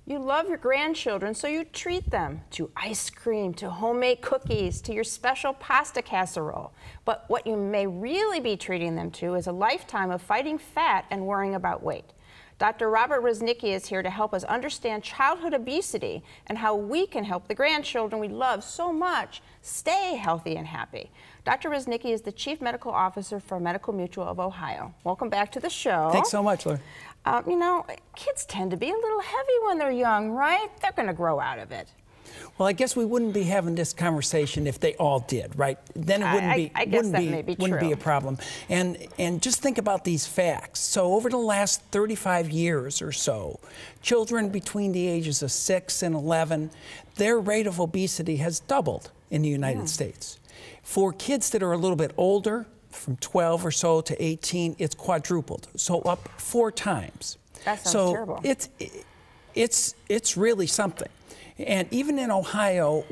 You love your grandchildren, so you treat them to ice cream, to homemade cookies, to your special pasta casserole. But what you may really be treating them to is a lifetime of fighting fat and worrying about weight. Dr. Robert Reznicki is here to help us understand childhood obesity and how we can help the grandchildren we love so much stay healthy and happy. Dr. Reznicki is the Chief Medical Officer for Medical Mutual of Ohio. Welcome back to the show. Thanks so much, Laura. You know, kids tend to be a little heavy when they're young, right? They're going to grow out of it. Well, I guess we wouldn't be having this conversation if they all did, right? Then it wouldn't be. I guess that may be wouldn't true. be a problem. And just think about these facts. So over the last 35 years or so, children between the ages of 6 and 11, their rate of obesity has doubled in the United States. For kids that are a little bit older, from 12 or so to 18, it's quadrupled, so up 4 times. That sounds terrible. It's really something. And even in Ohio,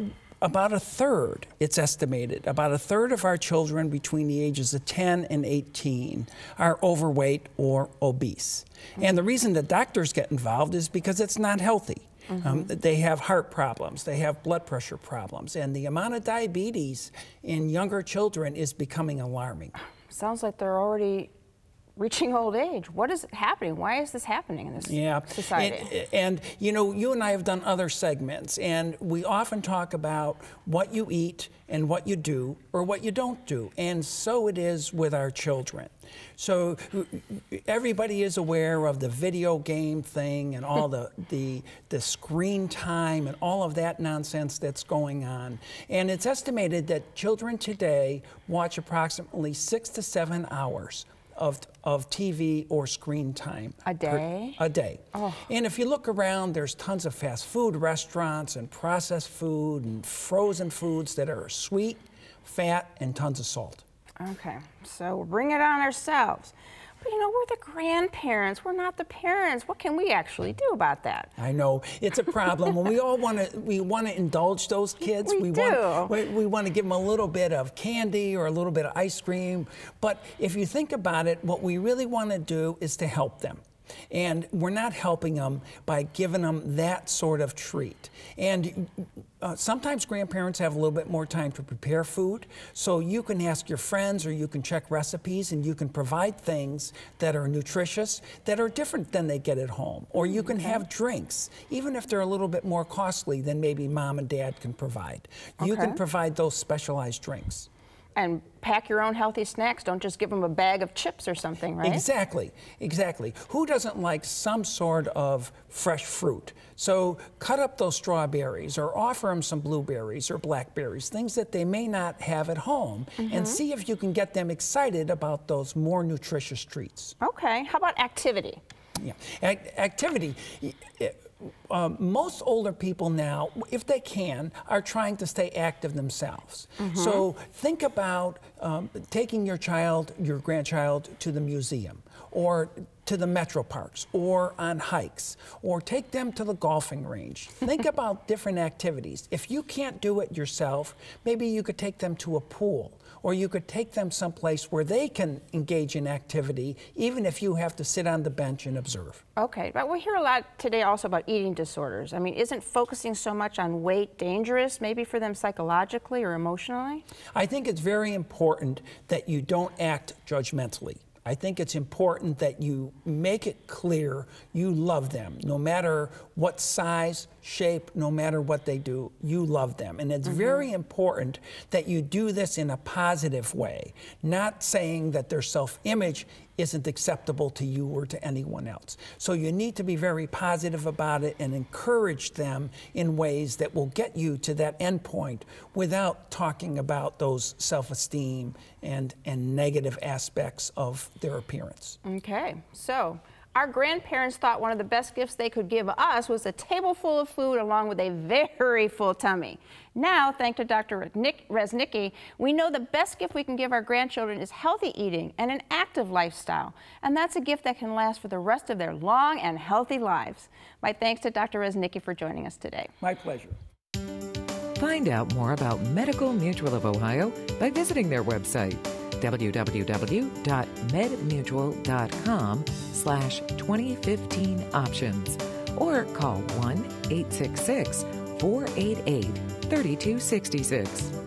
about a third, it's estimated, about a third of our children between the ages of 10 and 18 are overweight or obese. And the reason the doctors get involved is because it's not healthy. They have heart problems, they have blood pressure problems, and the amount of diabetes in younger children is becoming alarming. Sounds like they're reaching old age. What is happening? Why is this happening in this society? And you know, you and I have done other segments, and we often talk about what you eat and what you do or what you don't do. And so it is with our children. So everybody is aware of the video game thing and all the screen time and all of that nonsense that's going on. And it's estimated that children today watch approximately 6 to 7 hours of TV or screen time. A day? A day. Oh. And if you look around, there's tons of fast food restaurants and processed food and frozen foods that are sweet, fat, and tons of salt. Okay, so we'll bring it on ourselves. But you know, we're the grandparents, we're not the parents. What can we actually do about that? I know, it's a problem. When we all want to indulge those kids. We want to give them a little bit of candy or a little bit of ice cream. But if you think about it, what we really want to do is to help them. And we're not helping them by giving them that sort of treat. And sometimes grandparents have a little bit more time to prepare food, so you can ask your friends or you can check recipes and you can provide things that are nutritious, that are different than they get at home. Or you can have drinks, even if they're a little bit more costly than maybe mom and dad can provide. You can provide those specialized drinks. And pack your own healthy snacks. Don't just give them a bag of chips or something, right? Exactly, exactly. Who doesn't like some sort of fresh fruit? So cut up those strawberries or offer them some blueberries or blackberries, things that they may not have at home, and see if you can get them excited about those more nutritious treats. Okay, how about activity? Yeah, activity. Most older people now, if they can, are trying to stay active themselves. So think about taking your grandchild to the museum or to the metro parks or on hikes, or take them to the golfing range. Think about different activities. If you can't do it yourself, maybe you could take them to a pool, or you could take them someplace where they can engage in activity, even if you have to sit on the bench and observe. Okay, but we hear a lot today also about eating disorders. I mean, isn't focusing so much on weight dangerous, maybe for them psychologically or emotionally? I think it's very important that you don't act judgmentally. I think it's important that you make it clear you love them. No matter what size, shape, no matter what they do, you love them. And it's very important that you do this in a positive way, not saying that their self-image isn't acceptable to you or to anyone else. So you need to be very positive about it and encourage them in ways that will get you to that end point without talking about those self-esteem and negative aspects of their appearance. Okay, so our grandparents thought one of the best gifts they could give us was a table full of food along with a very full tummy. Now, thanks to Dr. Reznicki, we know the best gift we can give our grandchildren is healthy eating and an active lifestyle. And that's a gift that can last for the rest of their long and healthy lives. My thanks to Dr. Reznicki for joining us today. My pleasure. Find out more about Medical Mutual of Ohio by visiting their website, www.medmutual.com/2015 options, or call 1-866-488-3266.